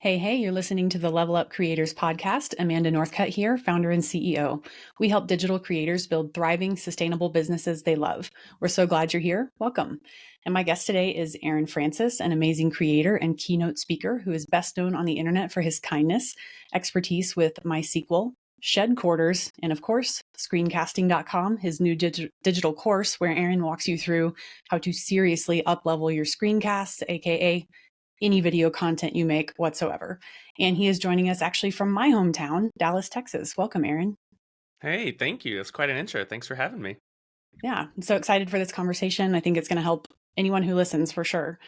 Hey, you're listening to the Level Up Creators podcast. Amanda Northcutt here, founder and CEO. We help digital creators build thriving, sustainable businesses they love. We're so glad you're here. Welcome. And my guest today is Aaron Francis, an amazing creator and keynote speaker who is best known on the internet for his kindness, expertise with MySQL, Shed Quarters, and of course, screencasting.com, his new digital course where Aaron walks you through how to seriously up-level your screencasts, aka any video content you make whatsoever. And he is joining us actually from my hometown, Dallas, Texas. Welcome, Aaron. Hey, thank you. That's quite an intro. Thanks for having me. Yeah, I'm so excited for this conversation. I think it's going to help anyone who listens for sure.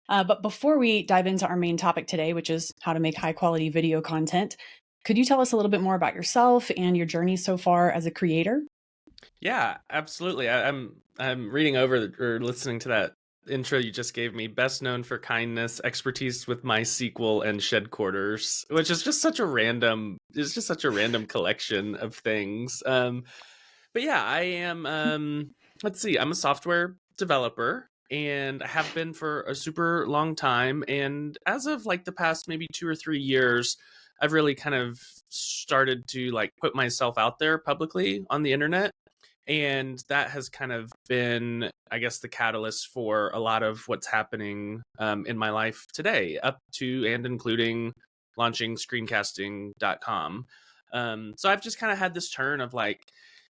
But before we dive into our main topic today, which is how to make high quality video content, could you tell us a little bit more about yourself and your journey so far as a creator? Yeah, absolutely. I'm reading over or listening to that intro you just gave me. Best known for kindness, expertise with MySQL and Shed Quarters, which is just such a random. It's just such a random collection of things. But yeah, I am. Let's see. I'm a software developer, and I have been for a super long time. And as of like the past maybe 2 or 3 years, I've really kind of started to like put myself out there publicly on the internet. And that has kind of been, I guess, the catalyst for a lot of what's happening in my life today, up to and including launching screencasting.com. So I've just kind of had this turn of like,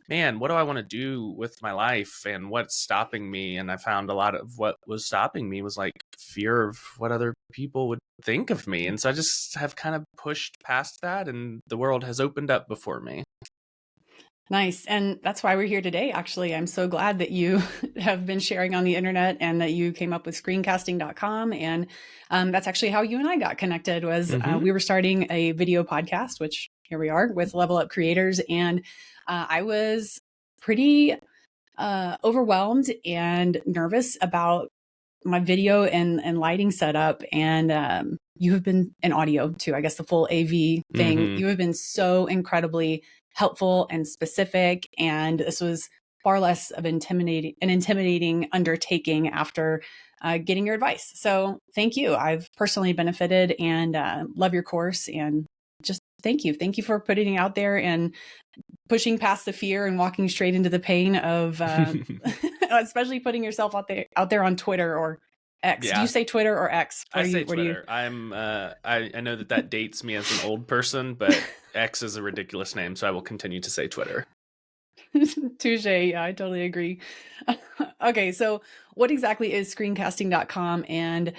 man, what do I want to do with my life and what's stopping me? And I found a lot of what was stopping me was like fear of what other people would think of me. And so I just have kind of pushed past that and the world has opened up before me. Nice. And that's why we're here today. Actually, I'm so glad that you have been sharing on the internet and that you came up with screencasting.com. And that's actually how you and I got connected was Mm-hmm. we were starting a video podcast, which here we are with Level Up Creators. And I was pretty overwhelmed and nervous about my video and lighting setup. And you have been an audio too, I guess the full AV thing. Mm-hmm. You have been so incredibly helpful and specific. And this was far less of an intimidating undertaking after getting your advice. So thank you. I've personally benefited and love your course and just thank you. Thank you for putting it out there and pushing past the fear and walking straight into the pain of especially putting yourself out there on Twitter or X. Do you Yeah, say Twitter or X? I say What do you Twitter. I know that dates me as an old person, but X is a ridiculous name, so I will continue to say Twitter. Touche. Yeah, I totally agree. Okay, so what exactly is screencasting.com? And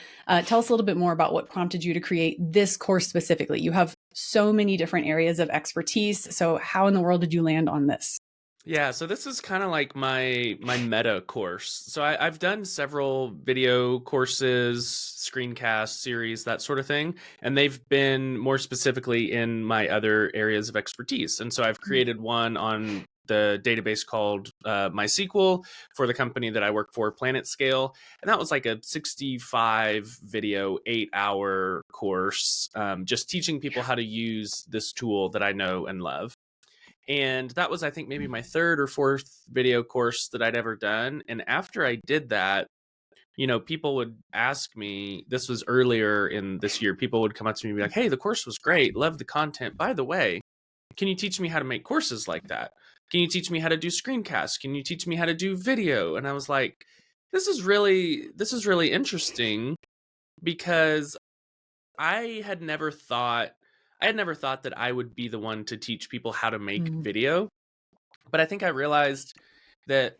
tell us a little bit more about what prompted you to create this course specifically. You have so many different areas of expertise. So how in the world did you land on this? Yeah, so this is kind of like my meta course. So I've done several video courses, screencast series, that sort of thing, and they've been more specifically in my other areas of expertise. And so I've created one on the database called MySQL for the company that I work for, Planet Scale, and that was like a 65 video, 8-hour course, just teaching people how to use this tool that I know and love. And that was, I think, maybe my third or fourth video course that I'd ever done. And after I did that, people would ask me, this was earlier in this year, people would come up to me and be like, hey, the course was great. Love the content. By the way, can you teach me how to make courses like that? Can you teach me how to do screencasts? Can you teach me how to do video? And I was like, this is really interesting because I had never thought that I would be the one to teach people how to make Mhm. video. But I think I realized that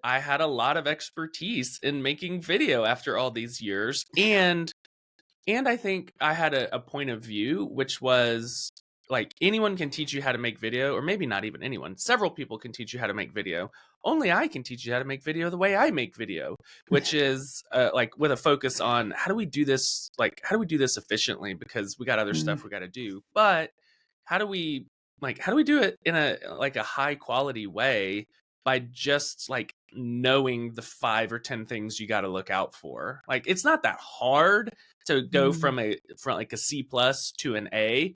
I had a lot of expertise in making video after all these years. And I think I had a point of view, which was like anyone can teach you how to make video, or maybe not even anyone. Several people can teach you how to make video. Only I can teach you how to make video the way I make video, which is like with a focus on how do we do this? Like, how do we do this efficiently? Because we got other Mm. stuff we got to do. But how do we how do we do it in a high quality way by just like knowing the 5 or 10 things you got to look out for? Like, it's not that hard to go Mm. from like a C plus to an A.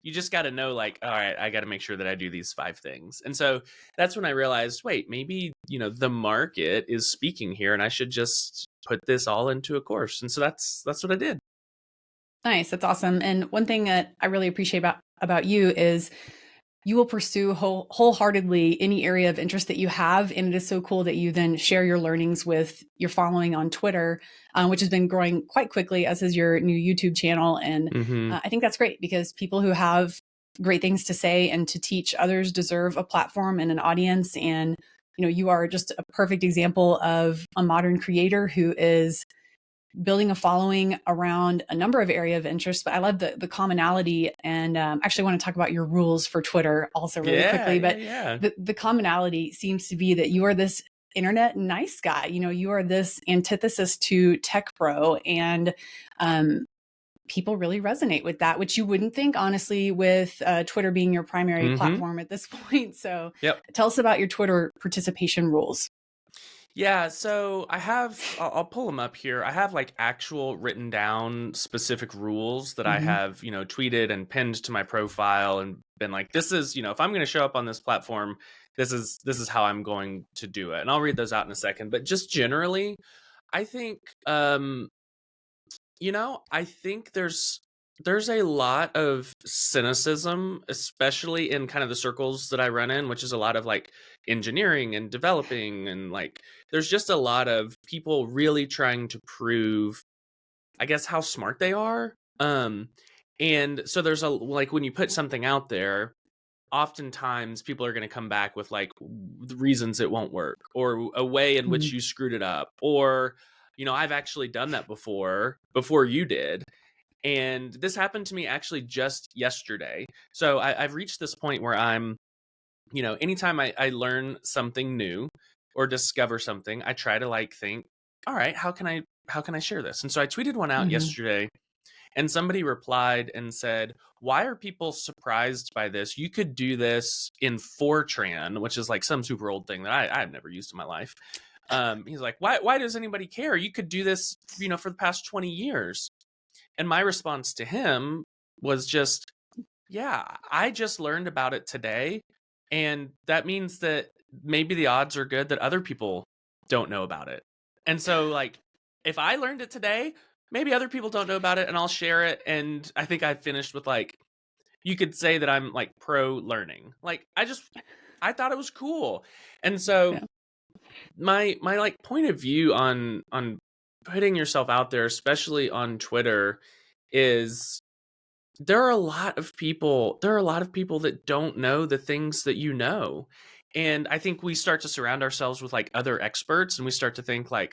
You just got to know, like, all right, I got to make sure that I do these 5 things. And so that's when I realized, wait, maybe, the market is speaking here and I should just put this all into a course. And so that's what I did. Nice. That's awesome. And one thing that I really appreciate about you is you will pursue wholeheartedly any area of interest that you have. And it is so cool that you then share your learnings with your following on Twitter, which has been growing quite quickly, as is your new YouTube channel. And Hmm. I think that's great because people who have great things to say and to teach others deserve a platform and an audience. And, you are just a perfect example of a modern creator who is building a following around a number of area of interest, but I love the commonality. And actually want to talk about your rules for Twitter also really Yeah, quickly. yeah, But yeah. the commonality seems to be that you are this internet nice guy. You are this antithesis to tech bro, and um, people really resonate with that, which you wouldn't think, honestly, with Twitter being your primary Hmm. platform at this point. So, Yep. tell us about your Twitter participation rules. Yeah, so I'll pull them up here. I have like actual written down specific rules that I Hmm. have, tweeted and pinned to my profile and been like, this is, if I'm going to show up on this platform, this is how I'm going to do it. And I'll read those out in a second, but just generally, I think I think there's a lot of cynicism, especially in kind of the circles that I run in, which is a lot of like engineering and developing, and like there's just a lot of people really trying to prove, I guess, how smart they are. And so there's a like when you put something out there, oftentimes people are going to come back with like the reasons it won't work or a way in which you screwed it up, or I've actually done that before you did. And this happened to me actually just yesterday. So I've reached this point where I'm, anytime I learn something new or discover something, I try to like think, all right, how can I share this? And so I tweeted one out Hmm. yesterday, and somebody replied and said, why are people surprised by this? You could do this in Fortran, which is like some super old thing that I've never used in my life. He's like, why does anybody care? You could do this, for the past 20 years. And my response to him was just, yeah, I just learned about it today. And that means that maybe the odds are good that other people don't know about it. And so, like, if I learned it today, maybe other people don't know about it and I'll share it. And I think I finished with, like, you could say that I'm like pro learning. Like, I thought it was cool. And so, Yeah. my like point of view on putting yourself out there, especially on Twitter, is there are a lot of people that don't know the things that you know. And I think we start to surround ourselves with like other experts, and we start to think like,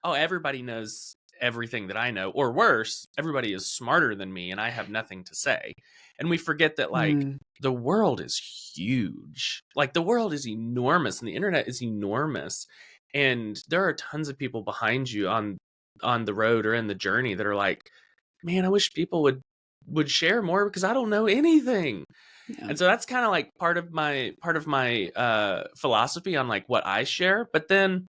oh, everybody knows everything that I know, or worse, everybody is smarter than me and I have nothing to say. And we forget that like Mm. the world is huge. Like the world is enormous and the internet is enormous. And there are tons of people behind you on the road or in the journey that are like, man, I wish people would share more because I don't know anything. Yeah. And so that's kind of like part of my philosophy on like what I share. But then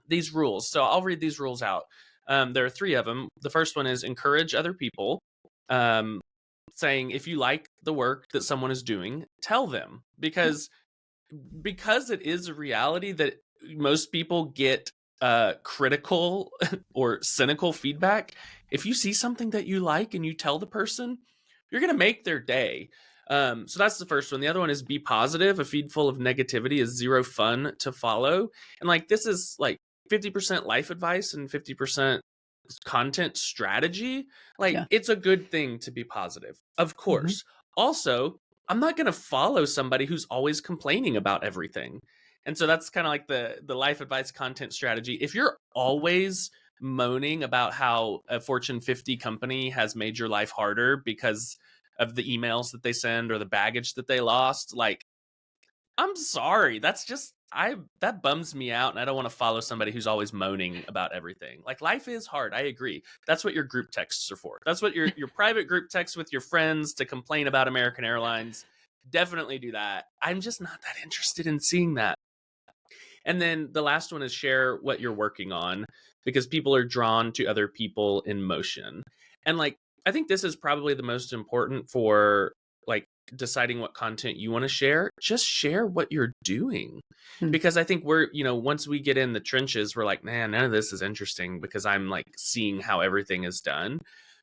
these rules. So I'll read these rules out. There are three of them. The first one is encourage other people. Um, saying if you like the work that someone is doing, tell them, because it is a reality that most people get critical or cynical feedback. If you see something that you like and you tell the person, you're going to make their day. So that's the first one. The other one is be positive. A feed full of negativity is zero fun to follow. And like this is like 50% life advice and 50% content strategy. Like Yeah. it's a good thing to be positive, of Hmm. course. Also, I'm not going to follow somebody who's always complaining about everything. And so that's kind of like the life advice content strategy. If you're always moaning about how a Fortune 50 company has made your life harder because of the emails that they send or the baggage that they lost, like I'm sorry. That's just I that bums me out, and I don't want to follow somebody who's always moaning about everything. Like life is hard. I agree. That's what your group texts are for. That's what your private group texts with your friends to complain about American Airlines. Definitely do that. I'm just not that interested in seeing that. And then the last one is share what you're working on, because people are drawn to other people in motion. And like I think this is probably the most important for like deciding what content you want to share. Just share what you're doing. Mm. Because I think once we get in the trenches, we're like, man, none of this is interesting because I'm like seeing how everything is done.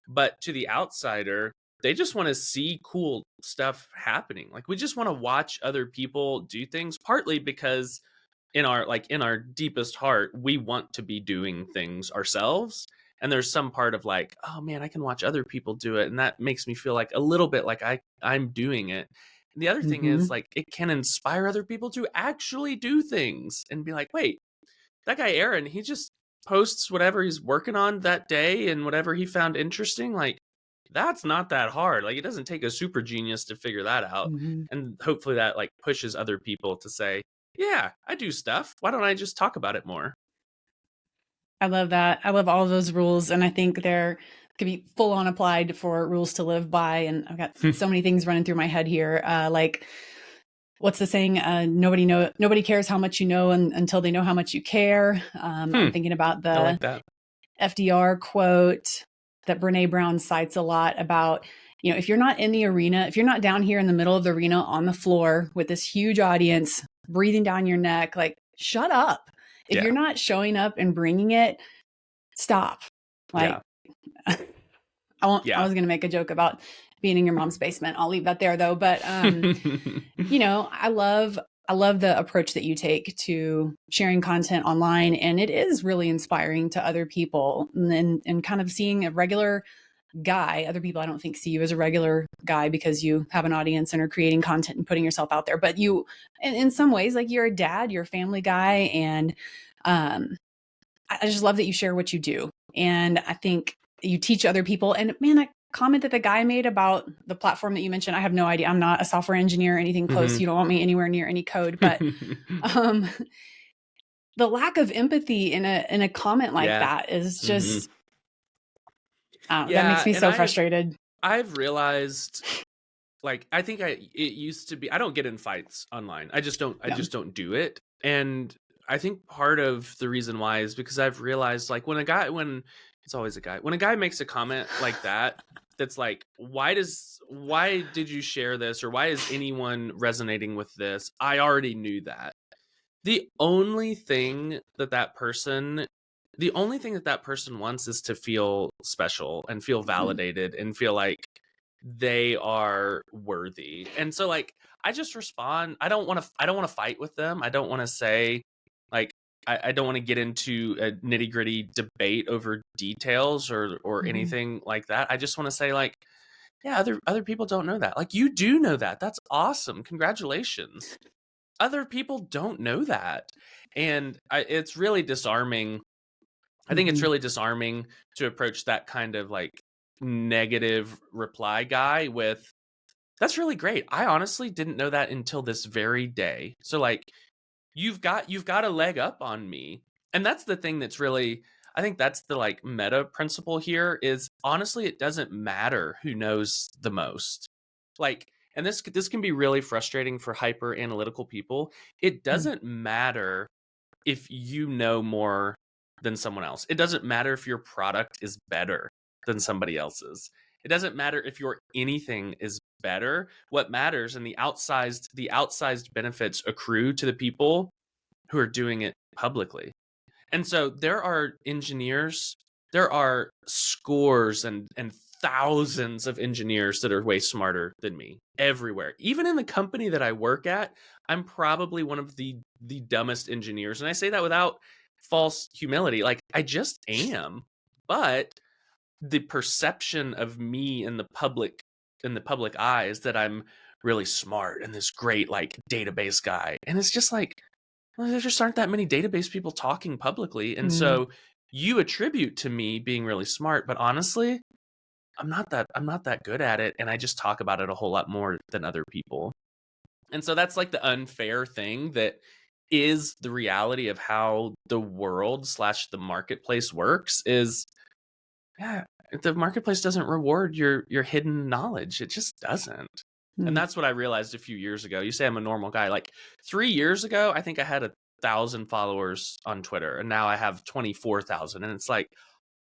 But to the outsider, they just want to see cool stuff happening. Like we just want to watch other people do things, partly because in our deepest heart, we want to be doing things ourselves. And there's some part of like, oh man, I can watch other people do it, and that makes me feel like a little bit like I'm doing it. And the other thing is Mm-hmm. like it can inspire other people to actually do things and be like, wait, that guy Aaron, he just posts whatever he's working on that day and whatever he found interesting. Like that's not that hard. Like it doesn't take a super genius to figure that out. Mm-hmm. And hopefully that like pushes other people to say, yeah, I do stuff. Why don't I just talk about it more? I love that. I love all of those rules, and I think they're could be full on applied for rules to live by. And I've got so many things running through my head here. Like, what's the saying? Nobody cares how much you know until they know how much you care. I'm thinking about I the like that. FDR quote that Brene Brown cites a lot about, if you're not in the arena, if you're not down here in the middle of the arena on the floor with this huge audience breathing down your neck, like, shut up. If Yeah. you're not showing up and bringing it, stop. Yeah. Like, I was Yeah. going to make a joke about being in your mom's basement. I'll leave that there though. But, I love the approach that you take to sharing content online, and it is really inspiring to other people, and kind of seeing a regular guy. Other people I don't think see you as a regular guy because you have an audience and are creating content and putting yourself out there. But you, in some ways, like, you're a dad, you're a family guy, and I just love that you share what you do. And I think you teach other people. And man, that comment that the guy made about the platform that you mentioned, I have no idea. I'm not a software engineer or anything close. You don't want me anywhere near any code, but um, the lack of empathy in a comment like Yeah. that is just, that Yeah. makes me And so frustrated. I've realized, like, I think it used to be, I don't get in fights online. I Yeah. just don't do it. And I think part of the reason why is because I've realized, like, when it's always a guy, when a guy makes a comment like that, that's like, why did you share this? Or why is anyone resonating with this? I already knew that. The only thing that that person the only thing that that person wants is to feel special and feel validated and feel like they are worthy. And so like I just respond. I don't want to fight with them. I don't want to say like I don't want to get into a nitty-gritty debate over details or Mhm. anything like that. I just want to say like, yeah, other people don't know that. Like you do know that. That's awesome. Congratulations. Other people don't know that. And it's really disarming. I think it's Mhm. really disarming to approach that kind of like negative reply guy with, that's really great. I honestly didn't know that until this very day. So like you've got a leg up on me. And that's the thing that's really, I think that's the like meta principle here is honestly it doesn't matter who knows the most. Like, and this can be really frustrating for hyper analytical people. It Mm. doesn't matter if you know more than someone else. It doesn't matter if your product is better than somebody else's. It doesn't matter if your anything is better. What matters, and the outsized benefits accrue to the people who are doing it publicly. And so there are scores and thousands of engineers that are way smarter than me everywhere. Even in the company that I work at, I'm probably one of the dumbest engineers. And I say that without false humility. Like I just am. But the perception of me in the public eye is that I'm really smart and this great like database guy. And it's just like, well, there just aren't that many database people talking publicly. And Mm. so you attribute to me being really smart, but honestly, I'm not that good at it, and I just talk about it a whole lot more than other people. And so that's like the unfair thing that is the reality of how the world slash the marketplace works is, yeah, the marketplace doesn't reward your hidden knowledge. It just doesn't. And Mm. that's what I realized a few years ago. You say I'm a normal guy. Like 3 years ago, I think I had 1,000 followers on Twitter, and now I have 24,000. And it's like,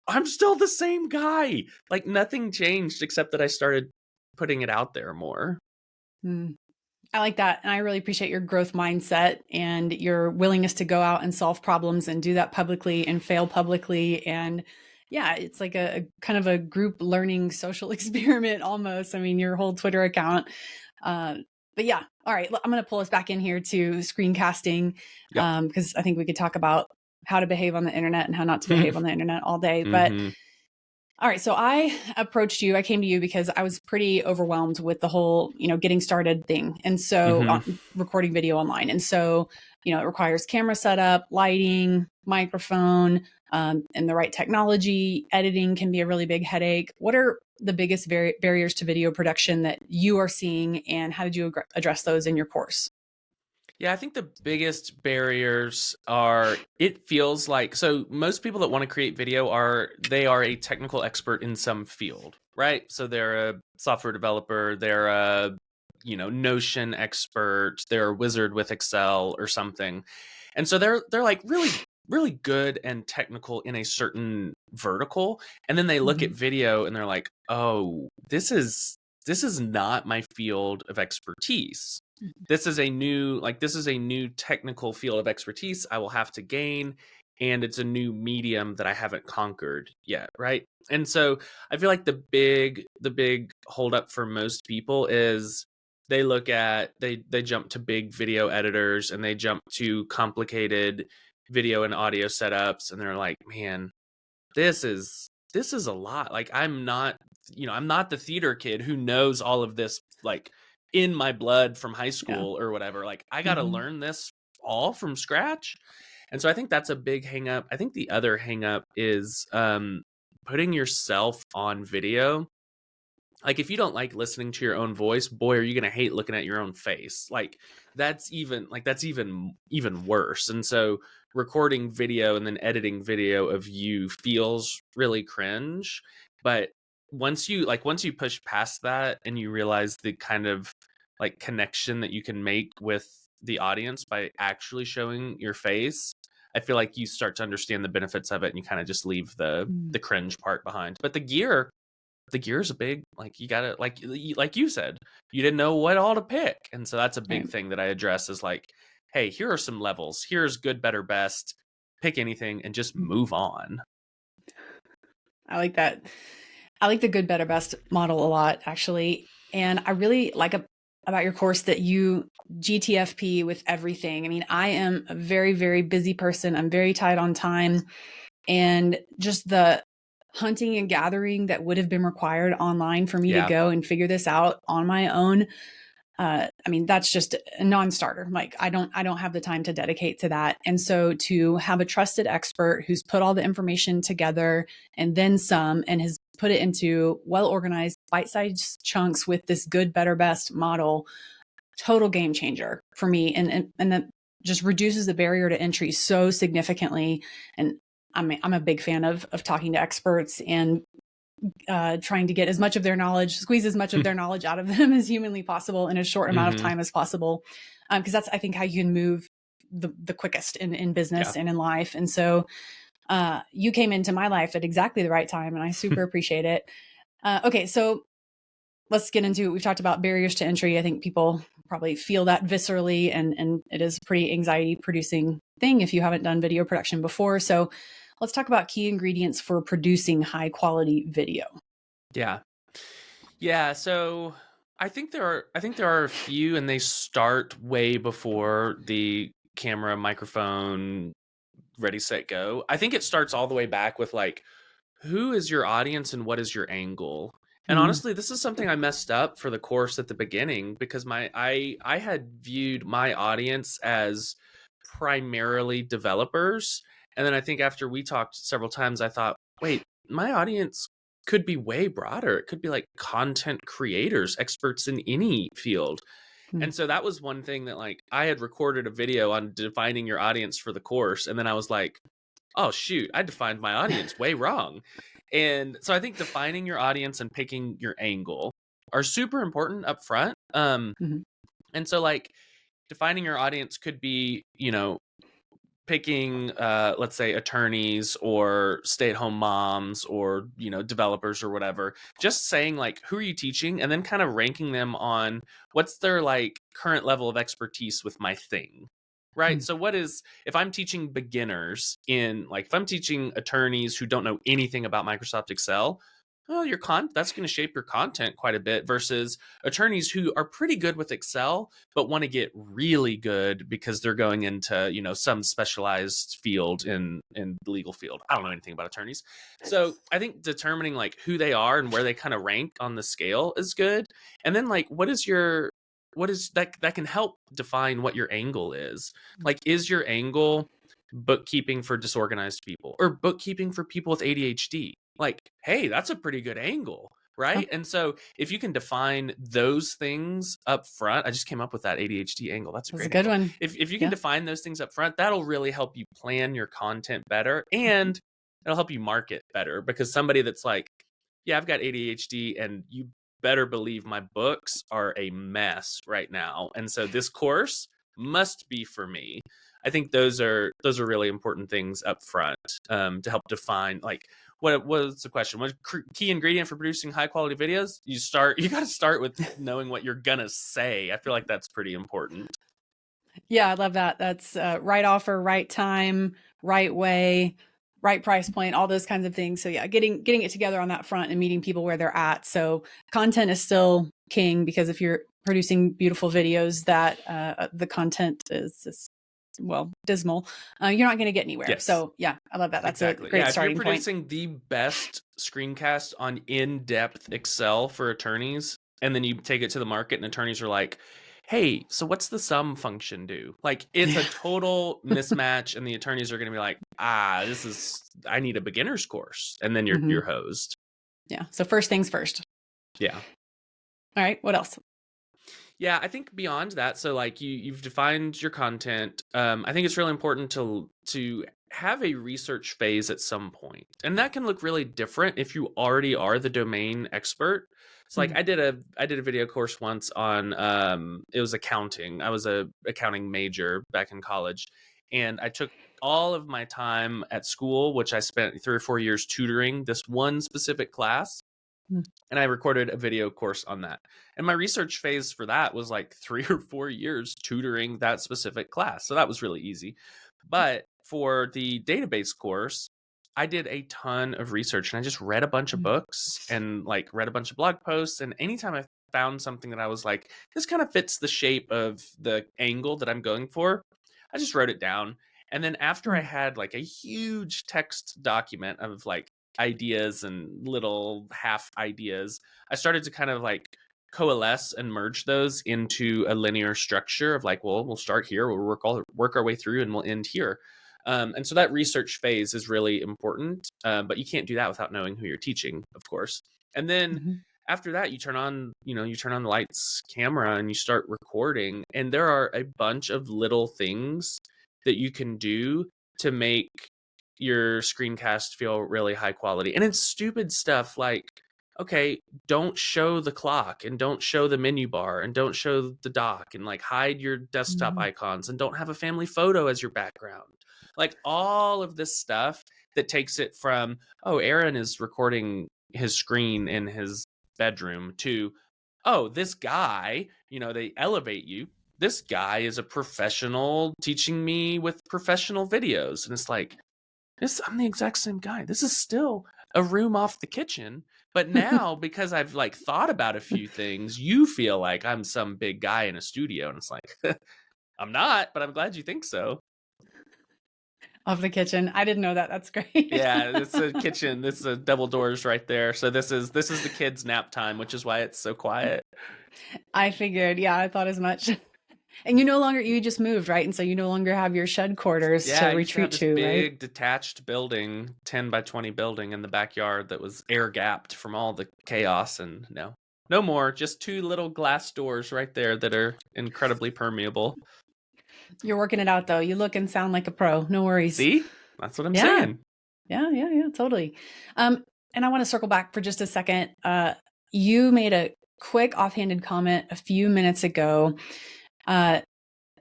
I'm still the same guy. Like nothing changed except that I started putting it out there more. Mm. I like that. And I really appreciate your growth mindset and your willingness to go out and solve problems and do that publicly and fail publicly. And yeah, it's like a kind of a group learning social experiment almost. I mean, your whole Twitter account. Uh, but yeah, all right, I'm going to pull us back in here to screencasting Yep. because I think we could talk about how to behave on the internet and how not to behave on the internet all day. But Hmm. all right, so I approached you. I came to you because I was pretty overwhelmed with the whole, getting started thing. And so Hmm. recording video online. And so, it requires camera setup, lighting, microphone, and the right technology. Editing can be a really big headache. What are the biggest barriers to video production that you are seeing, and how did you address those in your course? Yeah, I think the biggest barriers are it feels like so most people that want to create video are a technical expert in some field, right? So they're a software developer, they're a Notion expert, they're a wizard with Excel or something. And so they're like really good and technical in a certain vertical, and then they look at Mhm. video and they're like, "Oh, this is not my field of expertise. This is a new technical field of expertise I will have to gain, and it's a new medium that I haven't conquered yet, right?" And so I feel like the big holdup for most people is they jump to big video editors and they jump to complicated video and audio setups, and they're like, man, this is a lot. Like, I'm not the theater kid who knows all of this, like, in my blood from high Yeah. school or whatever. Like, I got to Hmm. learn this all from scratch. And so I think that's a big hang up. I think the other hang up is putting yourself on video. Like, if you don't like listening to your own voice, boy, are you going to hate looking at your own face. That's even worse. And so recording video and then editing video of you feels really cringe. But once you push past that and you realize the kind of like connection that you can make with the audience by actually showing your face, I feel like you start to understand the benefits of it, and you kind of just leave the cringe part behind. But the gear is a big, like, you gotta, like you said, you didn't know what all to pick, and so that's a big Right. thing that I address is like, hey, here are some levels, here's good, better, best, pick anything and just move on. I like that. I like the good, better, best model a lot, actually. And I really like about your course that you GTFP with everything. I mean, I am a very, very busy person. I'm very tight on time. And just the hunting and gathering that would have been required online for me to Yeah. go and figure this out on my own, I mean, that's just a non-starter. Like, I don't have the time to dedicate to that. And so to have a trusted expert who's put all the information together and then some, and has put it into well-organized bite-sized chunks with this good, better, best model, total game changer for me. And that just reduces the barrier to entry so significantly. And I'm a big fan of talking to experts and trying to get as much of their knowledge, squeeze as much of their knowledge out of them as humanly possible in as short amount of Hmm. time as possible. Because that's, I think, how you can move the quickest in Yeah. business and in life. And so you came into my life at exactly the right time, and I super appreciate it. Okay, so let's get into, we've talked about barriers to entry. I think people probably feel that viscerally, and it is a pretty anxiety producing thing if you haven't done video production before. So let's talk about key ingredients for producing high quality video. Yeah. Yeah, so I think there are a few, and they start way before the camera, microphone, ready, set, go. I think it starts all the way back with, like, who is your audience and what is your angle? And Mm, honestly, this is something I messed up for the course at the beginning, because I had viewed my audience as primarily developers. And then I think after we talked several times, I thought, wait, my audience could be way broader. It could be like content creators, experts in any field. mm, And so that was one thing that, like, I had recorded a video on defining your audience for the course, and then I was like, oh shoot, I defined my audience way wrong. And so I think defining your audience and picking your angle are super important up front. mhm. And so, like, defining your audience could be, picking, let's say, attorneys or stay-at-home moms or, developers or whatever. Just saying, like, who are you teaching, and then kind of ranking them on what's their, like, current level of expertise with my thing. right? So if I'm teaching beginners if I'm teaching attorneys who don't know anything about Microsoft Excel, well, that's going to shape your content quite a bit versus attorneys who are pretty good with Excel but want to get really good because they're going into, some specialized field in the legal field. I don't know anything about attorneys. So I think determining like who they are and where they kind of rank on the scale is good. And then like what is that can help define what your angle is. Like, is your angle bookkeeping for disorganized people or bookkeeping for people with ADHD? Like, hey, that's a pretty good angle, right? And so if you can define those things up front, I just came up with that ADHD angle. That's a That's a great good angle. one. If you can define those things up front, that'll really help you plan your content better, and it'll help you market better, because somebody that's like, yeah, I've got ADHD, and you better believe my books are a mess right now, and so this course must be for me. I think those are really important things up front, to help define like what was the question? What key ingredient for producing high quality videos? You got to start with knowing what you're gonna say. I feel like that's pretty important. Yeah, I love that. That's right offer, right time, right way, right price point, all those kinds of things. So yeah, getting it together on that front and meeting people where they're at. So content is still king, because if you're producing beautiful videos that the content is dismal, you're not going to get anywhere. Yes. So yeah, I love that. That's exactly. a great starting if you're point. producing the best screencast on in-depth Excel for attorneys, and then you take it to the market and attorneys are like, hey, so what's the sum function do? Like, it's a total mismatch, and the attorneys are going to be like, I need a beginner's course. And then you're hosed. Yeah. So first things first. Yeah. All right. What else? Yeah, I think beyond that, so like you've defined your content. I think it's really important to have a research phase at some point, and that can look really different if you already are the domain expert. So like I did a video course once on it was accounting. I was a accounting major back in college, and I took all of my time at school, which I spent 3 or 4 years tutoring this one specific class. And I recorded a video course on that. And my research phase for that was like 3 or 4 years tutoring that specific class. So that was really easy. But for the database course, I did a ton of research, and I just read a bunch of books and like read a bunch of blog posts. And anytime I found something that I was like, this kind of fits the shape of the angle that I'm going for, I just wrote it down. And then after I had like a huge text document of like ideas and little half ideas, I started to kind of like coalesce and merge those into a linear structure of like, well, we'll start here, we'll work our way through, and we'll end here. And so that research phase is really important, but you can't do that without knowing who you're teaching, of course. And then after that, you turn on the lights, camera, and you start recording. And there are a bunch of little things that you can do to make your screencast feel really high quality. And it's stupid stuff like, okay, don't show the clock, and don't show the menu bar, and don't show the dock, and like hide your desktop icons, and don't have a family photo as your background. Like all of this stuff that takes it from, oh, Aaron is recording his screen in his bedroom, to, oh, this guy, they elevate you. This guy is a professional teaching me with professional videos. And it's like, I'm the exact same guy. This is still a room off the kitchen. But now, because I've like thought about a few things, you feel like I'm some big guy in a studio. And it's like, I'm not, but I'm glad you think so. Off the kitchen. I didn't know that. That's great. Yeah, it's a kitchen. This is a double doors right there. So this is the kids' nap time, which is why it's so quiet. I figured. Yeah, I thought as much. And you just moved, right? And so you no longer have your shed quarters to retreat to, big, right? Big detached building, 10 by 20 building in the backyard that was air gapped from all the chaos. And no more. Just 2 little glass doors right there that are incredibly permeable. You're working it out though. You look and sound like a pro. No worries. See? That's what I'm saying. Yeah, totally. And I want to circle back for just a second. You made a quick offhanded comment a few minutes ago that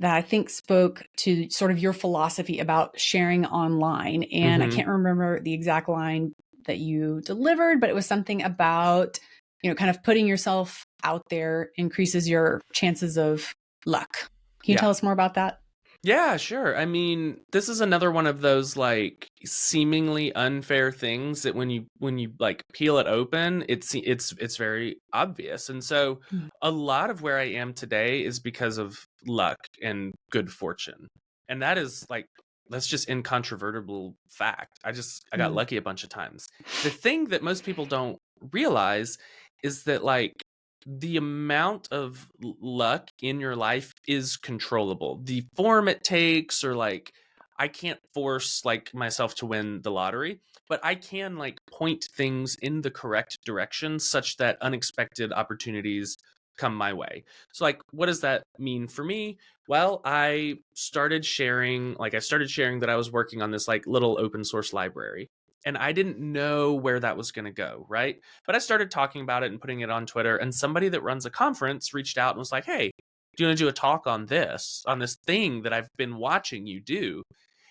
I think spoke to sort of your philosophy about sharing online. And I can't remember the exact line that you delivered, but it was something about, kind of putting yourself out there increases your chances of luck. Can you tell us more about that? Yeah, sure. I mean, this is another one of those like seemingly unfair things that when you like peel it open, it's very obvious. And so Mm. a lot of where I am today is because of luck and good fortune. And that is like that's just incontrovertible fact. I got Mm. lucky a bunch of times. The thing that most people don't realize is that like the amount of luck in your life is controllable. The form it takes, or like, I can't force like myself to win the lottery, but I can like point things in the correct direction such that unexpected opportunities come my way. So like, what does that mean for me? Well, I started sharing that I was working on this like little open source library, and I didn't know where that was going to go, right? But I started talking about it and putting it on Twitter, and somebody that runs a conference reached out and was like, "Hey, do you want to do a talk on this thing that I've been watching you do?"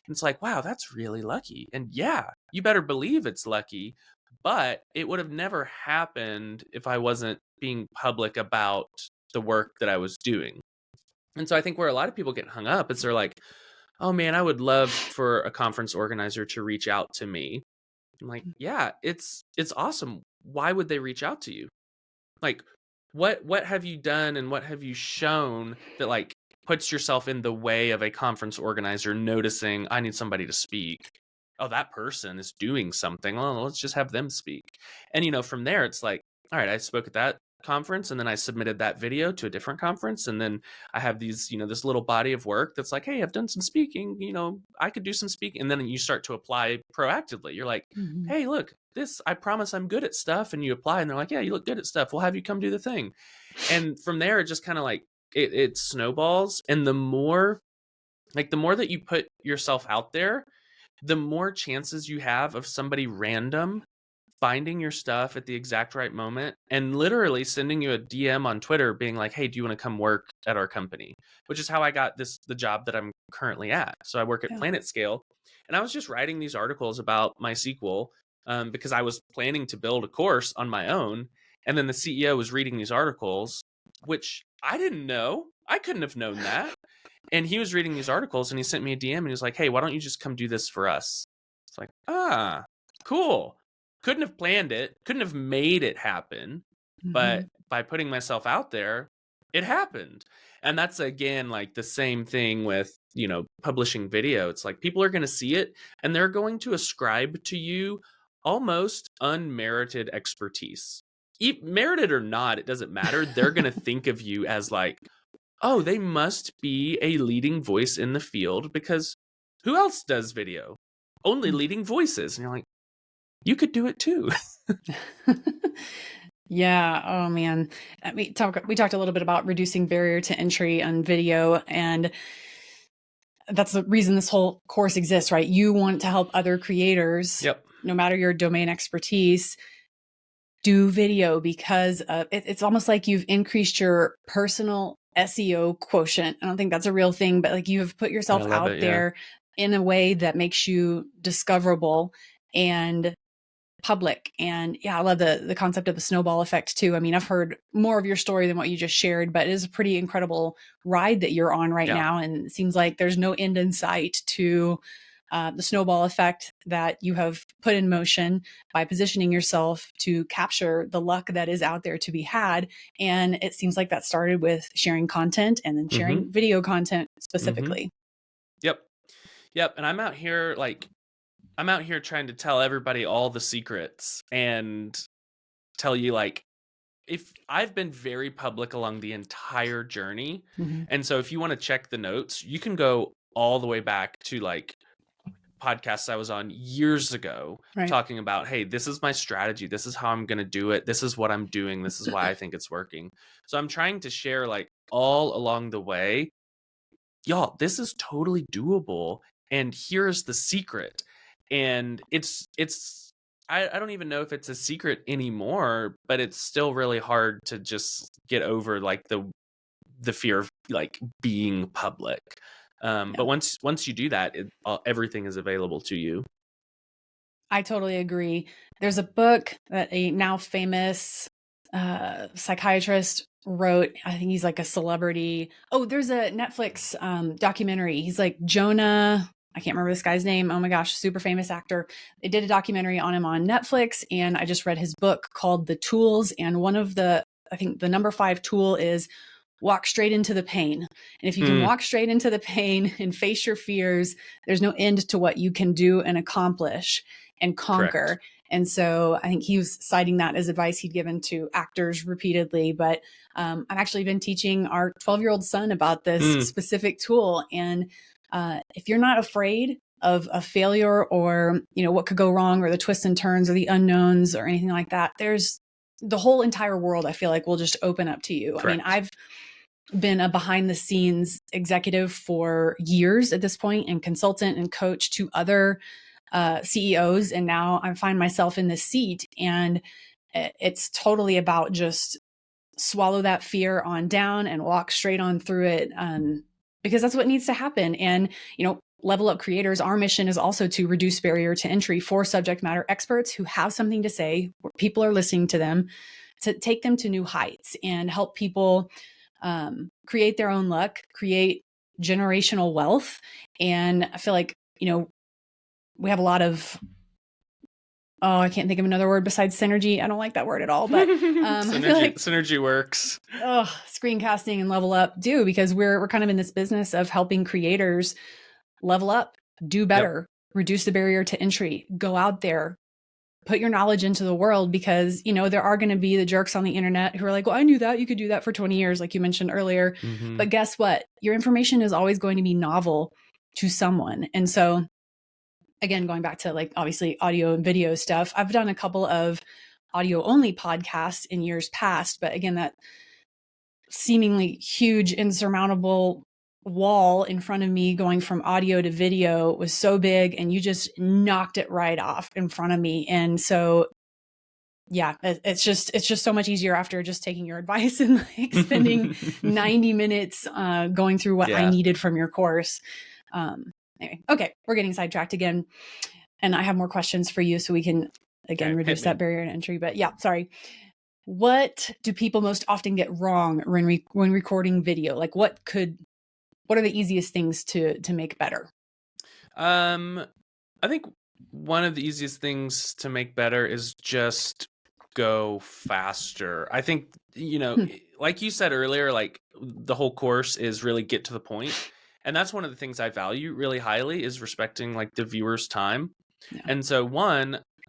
And it's like, wow, that's really lucky. And yeah, you better believe it's lucky, but it would have never happened if I wasn't being public about the work that I was doing. And so I think where a lot of people get hung up is they're like, "Oh man, I would love for a conference organizer to reach out to me." I'm like, yeah, it's awesome. Why would they reach out to you? Like, what have you done and what have you shown that like puts yourself in the way of a conference organizer noticing I need somebody to speak? Oh, that person is doing something. Well, let's just have them speak. And from there it's like, all right, I spoke at that conference, and then I submitted that video to a different conference, and then I have this little body of work that's like, hey, I've done some speaking, I could do some speaking. And then you start to apply proactively. You're like, Mhm. hey, look, this, I promise I'm good at stuff. And you apply, and they're like, yeah, you look good at stuff. We'll have you come do the thing. And from there, it just kind of like it snowballs. And the more that you put yourself out there, the more chances you have of somebody random finding your stuff at the exact right moment and literally sending you a DM on Twitter being like, "Hey, do you want to come work at our company?" Which is how I got the job that I'm currently at. So I work at Yeah. Planet Scale, and I was just writing these articles about MySQL because I was planning to build a course on my own, and then the CEO was reading these articles, which I didn't know. I couldn't have known that. And he was reading these articles, and he sent me a DM, and he was like, "Hey, why don't you just come do this for us?" It's like, cool. Couldn't have planned it, couldn't have made it happen, but Mhm. by putting myself out there, it happened. And that's again like the same thing with, publishing video. It's like people are going to see it, and they're going to ascribe to you almost unmerited expertise. Merited or not, it doesn't matter. They're going to think of you as like, oh, they must be a leading voice in the field, because who else does video? Only Mm. leading voices. And you're like, you could do it too. Yeah. Oh man. We talked a little bit about reducing barrier to entry on video, and that's the reason this whole course exists, right? You want to help other creators, Yep. no matter your domain expertise, do video because it's almost like you've increased your personal SEO quotient. I don't think that's a real thing, but like you have put I yourself love out it. Yeah. there in a way that makes you discoverable and public. And yeah, I love the concept of the snowball effect too. I mean, I've heard more of your story than what you just shared, but it is a pretty incredible ride that you're on right Yeah. now. And it seems like there's no end in sight to the snowball effect that you have put in motion by positioning yourself to capture the luck that is out there to be had. And it seems like that started with sharing content and then Mm-hmm. sharing video content Mm-hmm. specifically. Yep. Yep. And I'm out here trying to tell everybody all the secrets and tell you like, if I've been very public along the entire journey. Mm-hmm. And so if you want to check the notes, you can go all the way back to like podcasts I was on years ago Right. talking about, hey, this is my strategy. This is how I'm going to do it. This is what I'm doing. This is why I think it's working. So I'm trying to share like all along the way, y'all, this is totally doable. And here's the secret. And I don't even know if it's a secret anymore, but it's still really hard to just get over like the fear of like being public. Yeah. But once you do that, everything is available to you. I totally agree. There's a book that a now famous psychiatrist wrote, I think he's like a celebrity. Oh, there's a Netflix documentary. He's like Jonah. I can't remember this guy's name. Oh my gosh, super famous actor. They did a documentary on him on Netflix, and I just read his book called The Tools. And one of I think the number 5 tool is walk straight into the pain. And if you can walk straight into the pain and face your fears, there's no end to what you can do and accomplish and conquer. Correct. And so I think he was citing that as advice he'd given to actors repeatedly. But I've actually been teaching our 12-year-old son about this specific tool. And if you're not afraid of a failure or, what could go wrong or the twists and turns or the unknowns or anything like that, there's the whole entire world, I feel like, will just open up to you. Correct. I mean, I've been a behind the scenes executive for years at this point and consultant and coach to other CEOs. And now I find myself in this seat, and it's totally about just swallow that fear on down and walk straight on through it. Because that's what needs to happen. And, Level Up Creators, our mission is also to reduce barrier to entry for subject matter experts who have something to say, where people are listening to them, to take them to new heights and help people create their own luck, create generational wealth. And I feel like, we have a lot of, I can't think of another word besides synergy. I don't like that word at all, but synergy, I feel like synergy works. Screencasting and Level Up do, because we're kind of in this business of helping creators level up, do better, reduce the barrier to entry, go out there, put your knowledge into the world, because, there are going to be the jerks on the internet who are like, well, I knew that. You could do that for 20 years, like you mentioned earlier. But guess what? Your information is always going to be novel to someone. And so, again, going back to like obviously audio and video stuff, I've done a couple of audio only podcasts in years past, but again, that seemingly huge, insurmountable wall in front of me going from audio to video was so big, and you just knocked it right off in front of me. And so, yeah, it's just so much easier after just taking your advice and like spending 90 minutes going through what I needed from your course. Anyway, okay, we're getting sidetracked again, and I have more questions for you so we can again reduce that barrier to entry. But yeah, sorry. What do people most often get wrong when recording video? Like what are the easiest things to make better? I think one of the easiest things to make better is just go faster. I think, like you said earlier, like the whole course is really get to the point. And that's one of the things I value really highly, is respecting like the viewer's time. Yeah. And so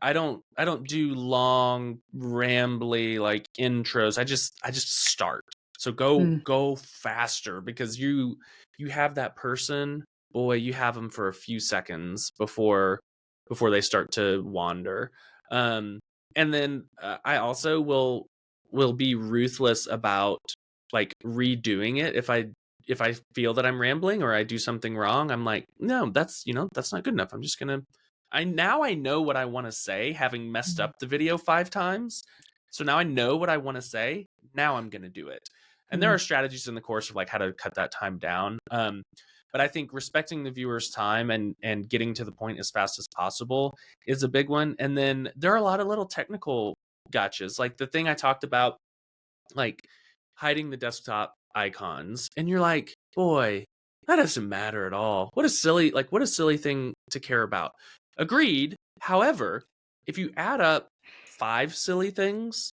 I don't do long rambly like intros. I just start. So go faster, because you have that person, boy, you have them for a few seconds before they start to wander. And then I also will be ruthless about like redoing it if I feel that I'm rambling or I do something wrong. I'm like, no, that's not good enough. I'm just gonna. I know what I want to say, having messed up the video 5 times. So now I know what I want to say. Now I'm going to do it. And there are strategies in the course of like how to cut that time down. But I think respecting the viewer's time and getting to the point as fast as possible is a big one. And then there are a lot of little technical gotchas, like the thing I talked about, like hiding the desktop icons. And you're like, boy, that doesn't matter at all. What a silly thing to care about. Agreed. However, if you add up 5 silly things,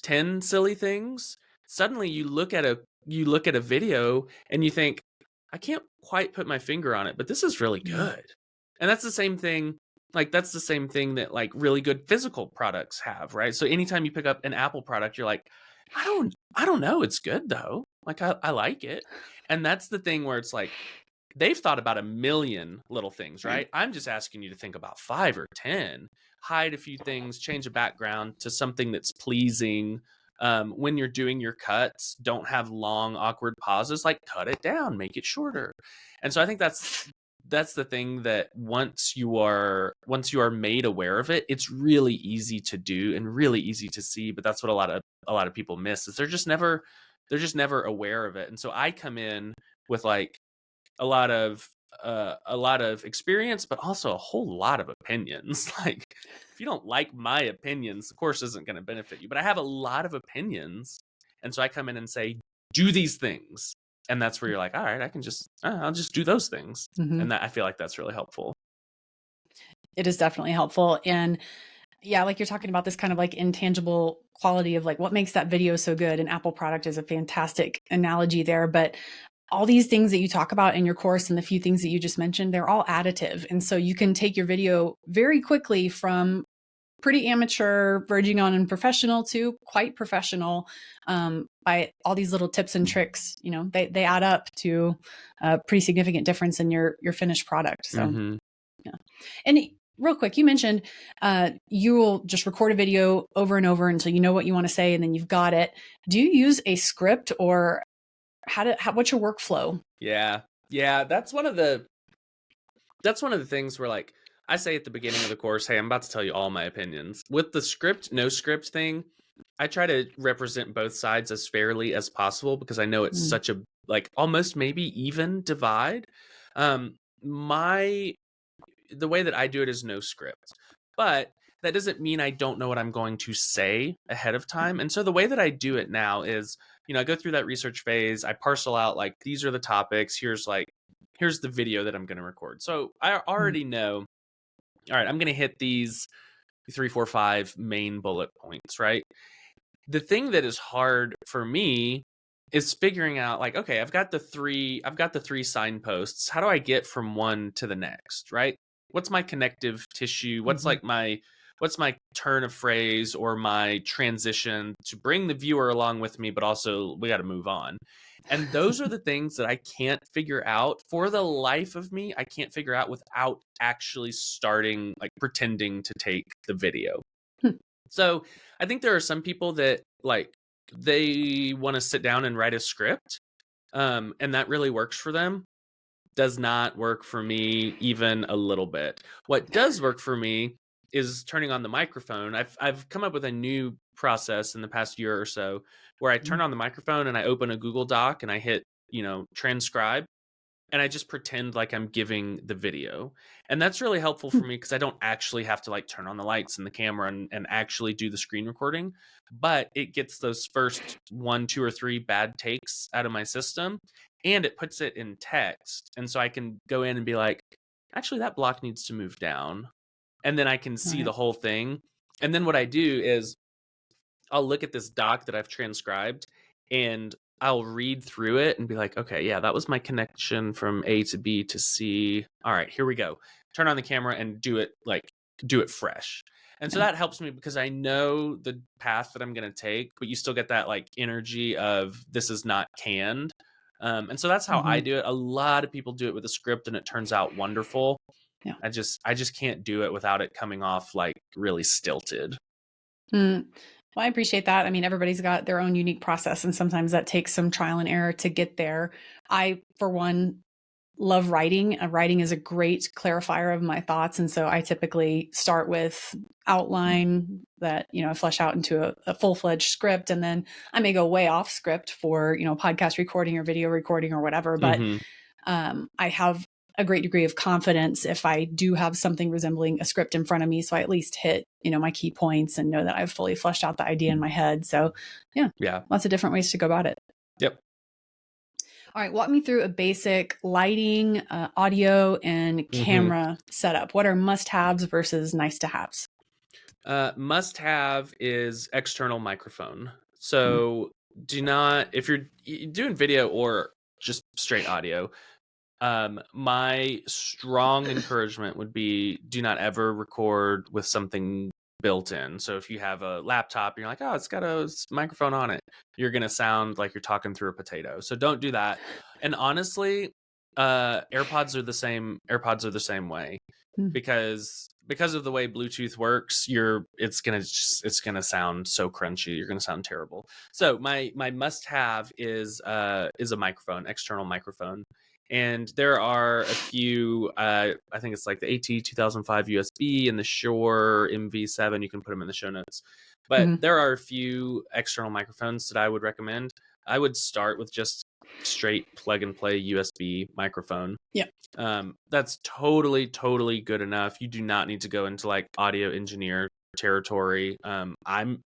10 silly things, suddenly you look at a video and you think, I can't quite put my finger on it, but this is really good. And that's the same thing. Like that's the same thing that like really good physical products have, right? So anytime you pick up an Apple product, you're like, I don't know, it's good though. Like I like it. And that's the thing where it's like, they've thought about a million little things, right? I'm just asking you to think about 5 or 10. Hide a few things, change a background to something that's pleasing. When you're doing your cuts, don't have long, awkward pauses. Like cut it down, make it shorter. And so I think that's the thing, that once you are made aware of it, it's really easy to do and really easy to see. But that's what a lot of people miss, is they're just never aware of it. And so I come in with like a lot of experience, but also a whole lot of opinions. Like if you don't like my opinions, the course isn't going to benefit you. But I have a lot of opinions, And so I come in and say, do these things. And that's where you're like, all right, I'll just do those things. Mm-hmm. And that I feel like that's really helpful. It is definitely helpful. And yeah, like you're talking about this kind of like intangible quality of like what makes that video so good. An Apple product is a fantastic analogy there. But all these things that you talk about in your course and the few things that you just mentioned, they're all additive. And so you can take your video very quickly from pretty amateur, verging on unprofessional to quite professional, by all these little tips and tricks. You know, they add up to a pretty significant difference in your finished product. So, yeah. And real quick, you mentioned you will just record a video over and over until you know what you want to say, and then you've got it. Do you use a script, or what's your workflow? Yeah. That's one of the things where, like, I say at the beginning of the course, hey, I'm about to tell you all my opinions. With the script, no script thing, I try to represent both sides as fairly as possible because I know it's such a, like, almost maybe even divide. The way that I do it is no script, but that doesn't mean I don't know what I'm going to say ahead of time. And so the way that I do it now is, I go through that research phase, I parcel out, like, these are the topics, here's the video that I'm going to record. So I already know, all right, I'm going to hit these 3, 4, 5 main bullet points, right? The thing that is hard for me is figuring out, like, okay, I've got the three signposts. How do I get from one to the next, right? What's my connective tissue? What's my turn of phrase or my transition to bring the viewer along with me, but also we got to move on. And those are the things that I can't figure out for the life of me. I can't figure out without actually starting, like, pretending to take the video. So I think there are some people that, like, they want to sit down and write a script, and that really works for them. Does not work for me even a little bit. What does work for me is turning on the microphone. I've come up with a new process in the past year or so where I turn on the microphone and I open a Google Doc and I hit, transcribe, and I just pretend like I'm giving the video. And that's really helpful for me because I don't actually have to, like, turn on the lights and the camera and actually do the screen recording, but it gets those first 1, 2, or 3 bad takes out of my system, and it puts it in text. And so I can go in and be like, actually, that block needs to move down. And then I can see the whole thing. And then what I do is I'll look at this doc that I've transcribed and I'll read through it and be like, okay, yeah, that was my connection from A to B to C. All right, here we go. Turn on the camera and do it fresh. And so that helps me because I know the path that I'm going to take, but you still get that, like, energy of this is not canned. And so that's how I do it. A lot of people do it with a script and it turns out wonderful. Yeah. I just can't do it without it coming off, like, really stilted. Well, I appreciate that. I mean, everybody's got their own unique process, and sometimes that takes some trial and error to get there. I, for one, love writing. Writing is a great clarifier of my thoughts. And so I typically start with outline that, I flesh out into a full-fledged script. And then I may go way off script for, podcast recording or video recording or whatever. But I have a great degree of confidence if I do have something resembling a script in front of me. So I at least hit, my key points and know that I've fully fleshed out the idea in my head. So yeah, lots of different ways to go about it. Yep. All right, walk me through a basic lighting, audio, and camera setup. What are must-haves versus nice-to-haves? Must-have is external microphone. So do not, if you're doing video or just straight audio, my strong encouragement would be do not ever record with something built in. So if you have a laptop, you're like, oh, it's got a microphone on it, you're going to sound like you're talking through a potato. So don't do that. And honestly, AirPods are the same way because of the way Bluetooth works, it's gonna sound so crunchy. You're gonna sound terrible. So my must have is a microphone, external microphone. And there are a few, I think it's like the AT2005 USB and the Shure MV7. You can put them in the show notes. But there are a few external microphones that I would recommend. I would start with just straight plug and play USB microphone. Yeah. That's totally good enough. You do not need to go into, like, audio engineer territory. I'm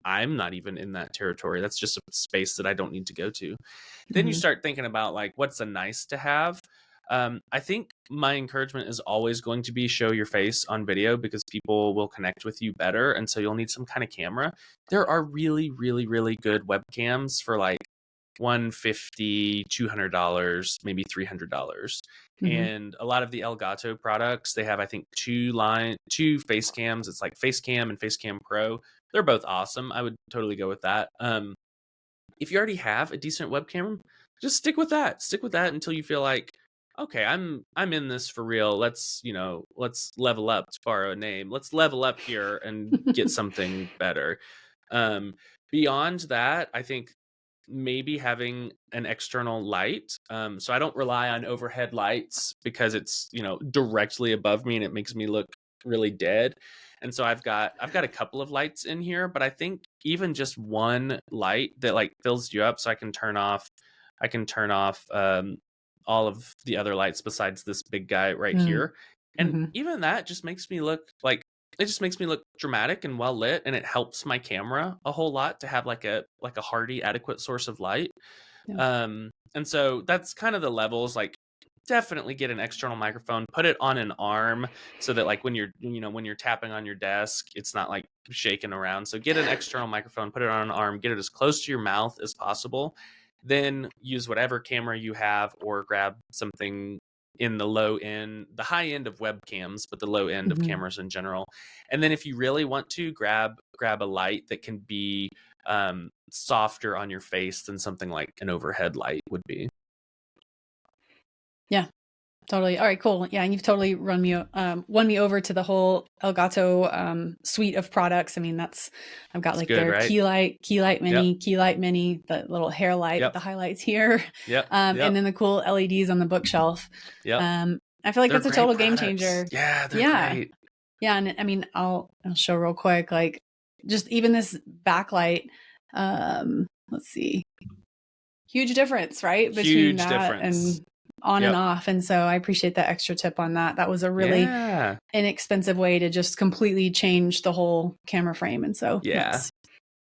not even in that territory. That's just a space that I don't need to go to. Then you start thinking about like what's a nice to have. I think my encouragement is always going to be show your face on video because people will connect with you better, and so you'll need some kind of camera. There are really, really, really good webcams for like $150, $200, maybe $300. And a lot of the Elgato products, they have I think two face cams. It's like face cam and face cam pro. They're both awesome. I would totally go with that. If you already have a decent webcam, just stick with that. Stick with that until you feel like, okay, I'm in this for real. Let's level up, to borrow a name. Let's level up here and get something better. Beyond that, I think maybe having an external light. So I don't rely on overhead lights because it's, directly above me and it makes me look really dead. And so I've got a couple of lights in here, but I think even just one light that like fills you up so I can turn off all of the other lights besides this big guy right here. And even that just makes me look like it just makes me look dramatic and well lit, and it helps my camera a whole lot to have like a hardy, adequate source of light. And so that's kind of the levels. Like, definitely get an external microphone, put it on an arm so that like when you're tapping on your desk, it's not like shaking around. So get an external microphone, put it on an arm, get it as close to your mouth as possible. Then use whatever camera you have or grab something in the high end of webcams, but the low end of cameras in general. And then if you really want to, grab a light that can be softer on your face than something like an overhead light would be. Yeah, totally. All right, cool. Yeah, and you've totally won me over to the whole Elgato suite of products. I mean, I've got like their right? Key Light Mini, the little hair light with the highlights here. And then the cool LEDs on the bookshelf. I feel like that's a total game changer. Yeah, they're great. Yeah, and I mean, I'll show real quick, like just even this backlight. Let's see, huge difference, right? Between that and on and off. And so I appreciate that extra tip on that. That was a really inexpensive way to just completely change the whole camera frame. And so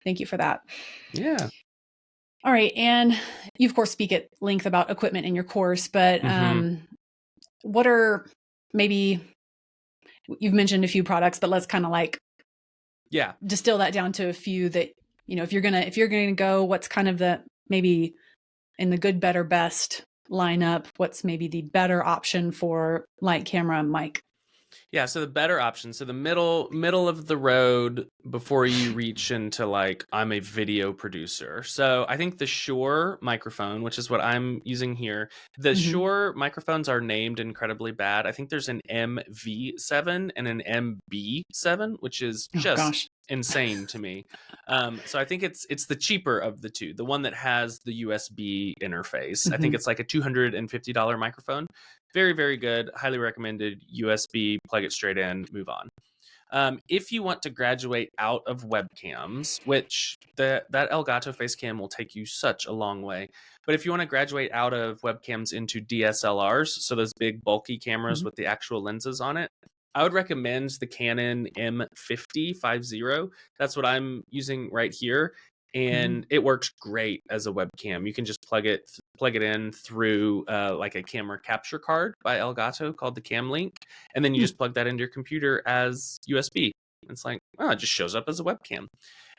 thank you for that. Yeah. All right. And you of course speak at length about equipment in your course, but what are maybe, you've mentioned a few products, but let's kind of like distill that down to a few that, if you're gonna go, what's kind of the maybe in the good, better, best lineup, what's maybe the better option for light, camera, mic? Yeah, so the better option, so the middle of the road before you reach into like, I'm a video producer. So I think the Shure microphone, which is what I'm using here, the Shure microphones are named incredibly bad. I think there's an MV7 and an MB7, which is just insane to me. So I think it's the cheaper of the two, the one that has the USB interface. I think it's like a $250 microphone. Very, very good. Highly recommended. USB, plug it straight in, move on. If you want to graduate out of webcams, which that Elgato Facecam will take you such a long way, but if you want to graduate out of webcams into DSLRs, so those big bulky cameras with the actual lenses on it, I would recommend the Canon M50 50. That's what I'm using right here. And it works great as a webcam. You can just plug it in through like a camera capture card by Elgato called the Cam Link, and then you just plug that into your computer as USB. It's like, it just shows up as a webcam.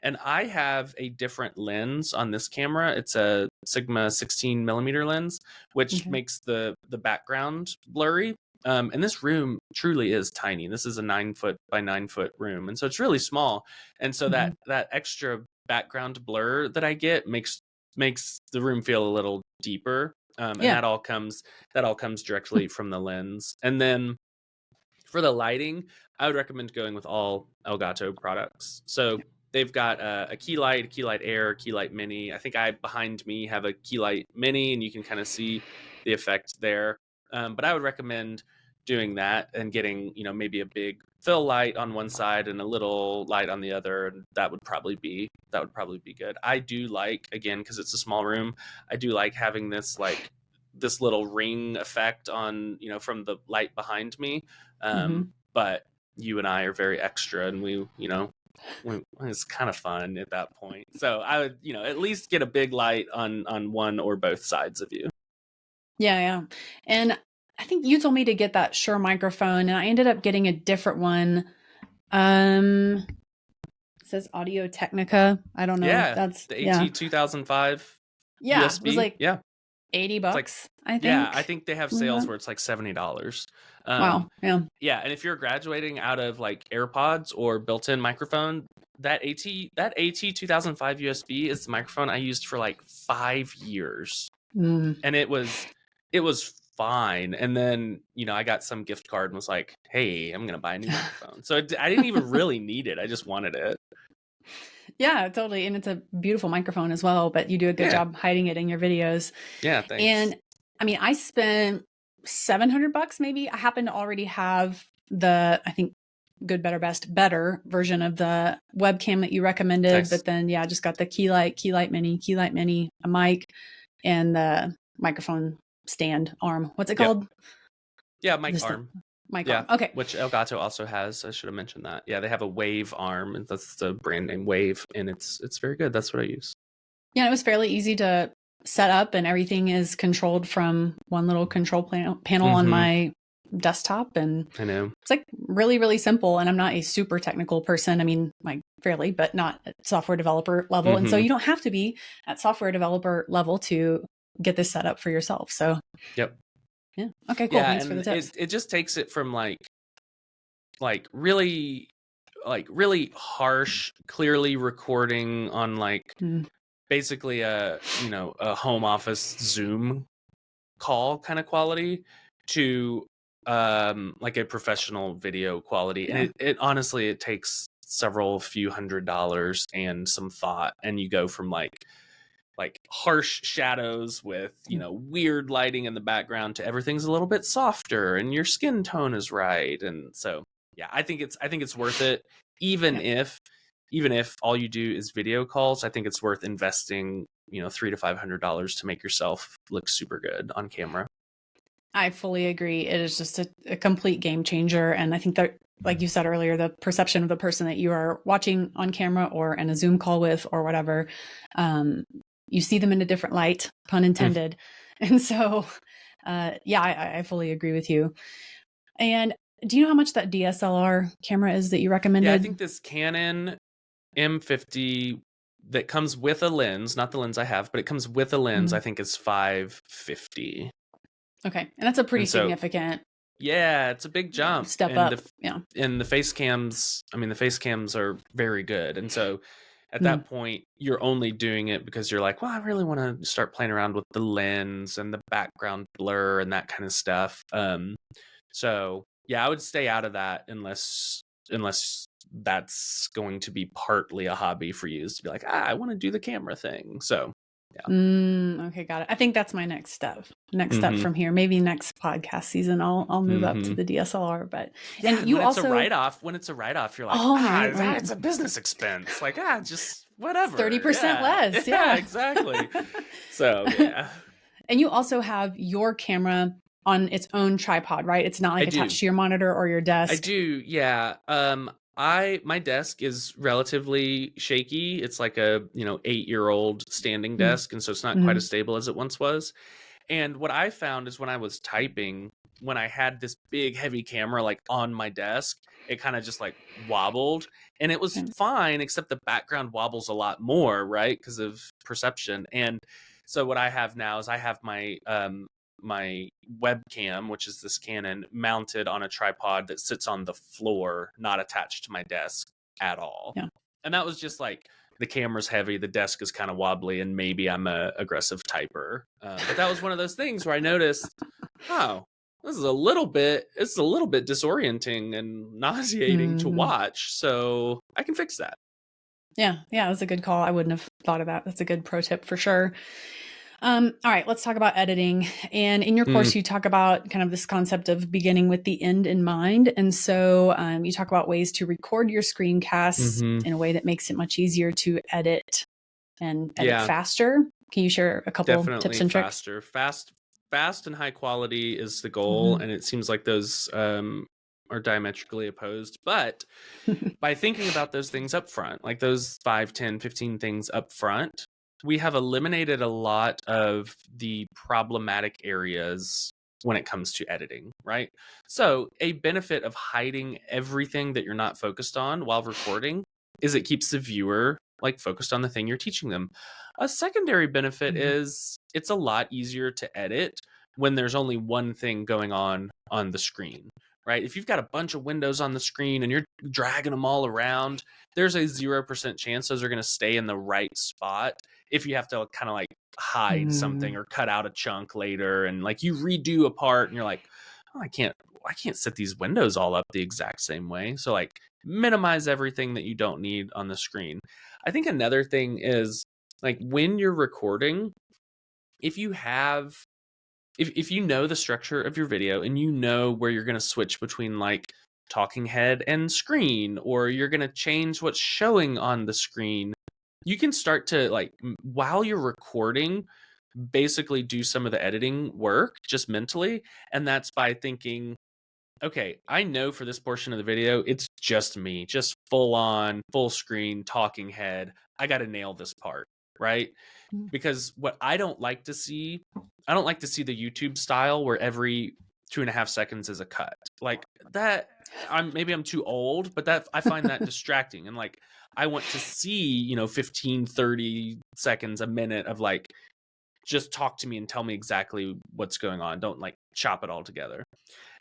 And I have a different lens on this camera. It's a Sigma 16mm lens, which makes the background blurry. And this room truly is tiny. This is a 9-foot by 9-foot room, and so it's really small. And so that extra background blur that I get makes the room feel a little deeper. And that all comes directly from the lens. And then for the lighting, I would recommend going with all Elgato products. So they've got a Key Light, a Key Light Air, Key Light Mini. I think behind me have a Key Light Mini, and you can kind of see the effect there. But I would recommend doing that and getting, maybe a big fill light on one side and a little light on the other. And that would probably be good. I do like, again, because it's a small room, I do like having this little ring effect on, from the light behind me. But you and I are very extra, and we it's kind of fun at that point. So I would, at least get a big light on one or both sides of you. Yeah. And I think you told me to get that Shure microphone, and I ended up getting a different one. It says Audio-Technica. I don't know. Yeah, That's the AT2005 Yeah, it was USB. like Yeah, $80, it's like I yeah, I think. think they have Something like sales that. where it's like $70. Wow. Yeah. Yeah, and if you're graduating out of like AirPods or built-in microphone, that AT2005 USB is the microphone I used for like 5 years. Mm. And it was fine. And then, I got some gift card and was like, "Hey, I'm going to buy a new microphone." So I didn't even really need it. I just wanted it. Yeah, totally. And it's a beautiful microphone as well, but you do a good Yeah. job hiding it in your videos. Yeah, thanks. And I mean, I spent $700 maybe. I happen to already have the, I think, good, better, best, better version of the webcam that you recommended. Nice. But then, yeah, I just got the Key Light Mini, a mic, and the microphone stand arm. What's it called? Yeah, mic Just arm. Mic Yeah, arm. Okay. which Elgato also has. I should have mentioned that. Yeah, they have a Wave arm, and that's the brand name Wave, and it's very good. That's what I use. Yeah, it was fairly easy to set up, and everything is controlled from one little control panel on my desktop. And I know it's like really, really simple. And I'm not a super technical person. I mean, like fairly, but not at software developer level. And so you don't have to be at software developer level to get this set up for yourself. So Yep. Yeah. Okay, cool. Yeah, Thanks for the and tips. it just takes it from like really harsh, clearly recording on like basically a home office Zoom call kind of quality to like a professional video quality. And it honestly, it takes several few $100s and some thought, and you go from like harsh shadows with weird lighting in the background to everything's a little bit softer and your skin tone is right. And so yeah, I think it's worth it. Even if all you do is video calls, I think it's worth investing $300 to $500 to make yourself look super good on camera. I fully agree. It is just a complete game changer. And I think that, like you said earlier, the perception of the person that you are watching on camera or in a Zoom call with or whatever, you see them in a different light, pun intended. And so, yeah, I fully agree with you. And do you know how much that DSLR camera is that you recommended? Yeah, I think this Canon M50 that comes with a lens, not the lens I have, but it comes with a lens, I think is $550. Okay. And that's a pretty significant. Yeah, it's a big jump. Step up. And the face cams, the face cams are very good. And so at that point, you're only doing it because you're like, well, I really want to start playing around with the lens and the background blur and that kind of stuff. So yeah, I would stay out of that unless that's going to be partly a hobby for you, is to be like, I want to do the camera thing. So yeah. Okay, got it. I think that's my next step. Step from here. Maybe next podcast season I'll move up to the DSLR. But and you also when it's a write-off, you're like, it's a business expense. Like, just whatever. 30% less. Yeah, exactly. So yeah. And you also have your camera on its own tripod, right? It's not like attached to your monitor or your desk. I do, yeah. My desk is relatively shaky. It's like a 8-year-old standing desk, and so it's not quite as stable as it once was. And what I found is when I was typing, when I had this big heavy camera like on my desk, it kind of just like wobbled, and it was fine, except the background wobbles a lot more, right? Because of perception. And so what I have now is I have my my webcam, which is this Canon, mounted on a tripod that sits on the floor, not attached to my desk at all. Yeah. And that was just like, the camera's heavy, the desk is kind of wobbly, and maybe I'm a aggressive typer. But that was one of those things where I noticed, this is a little bit disorienting and nauseating to watch. So I can fix that. Yeah, that's a good call. I wouldn't have thought of that. That's a good pro tip for sure. All right, let's talk about editing. And in your course, you talk about kind of this concept of beginning with the end in mind. And so you talk about ways to record your screencasts in a way that makes it much easier to edit and edit faster. Can you share a couple tips and tricks? Fast and high quality is the goal. And it seems like those are diametrically opposed. But by thinking about those things up front, like those 5, 10, 15 things up front, we have eliminated a lot of the problematic areas when it comes to editing, right? So a benefit of hiding everything that you're not focused on while recording is it keeps the viewer like focused on the thing you're teaching them. A secondary benefit Mhm. is it's a lot easier to edit when there's only one thing going on the screen, right? If you've got a bunch of windows on the screen and you're dragging them all around, there's a 0% chance those are going to stay in the right spot if you have to kind of like hide something Mm. or cut out a chunk later and like you redo a part and you're like, oh, I can't set these windows all up the exact same way. So like minimize everything that you don't need on the screen. I think another thing is like when you're recording, if you have if you know the structure of your video and you know where you're going to switch between like talking head and screen, or you're going to change what's showing on the screen, you can start to like while you're recording basically do some of the editing work just mentally. And that's by thinking, okay, I know for this portion of the video it's just me, just full on full screen talking head. I got to nail this part, right? Because what I don't like to see the YouTube style where every 2.5 seconds is a cut. Like that, I'm too old, but that I find that distracting. And like, I want to see, 15, 30 seconds, a minute of like, just talk to me and tell me exactly what's going on. Don't like chop it all together.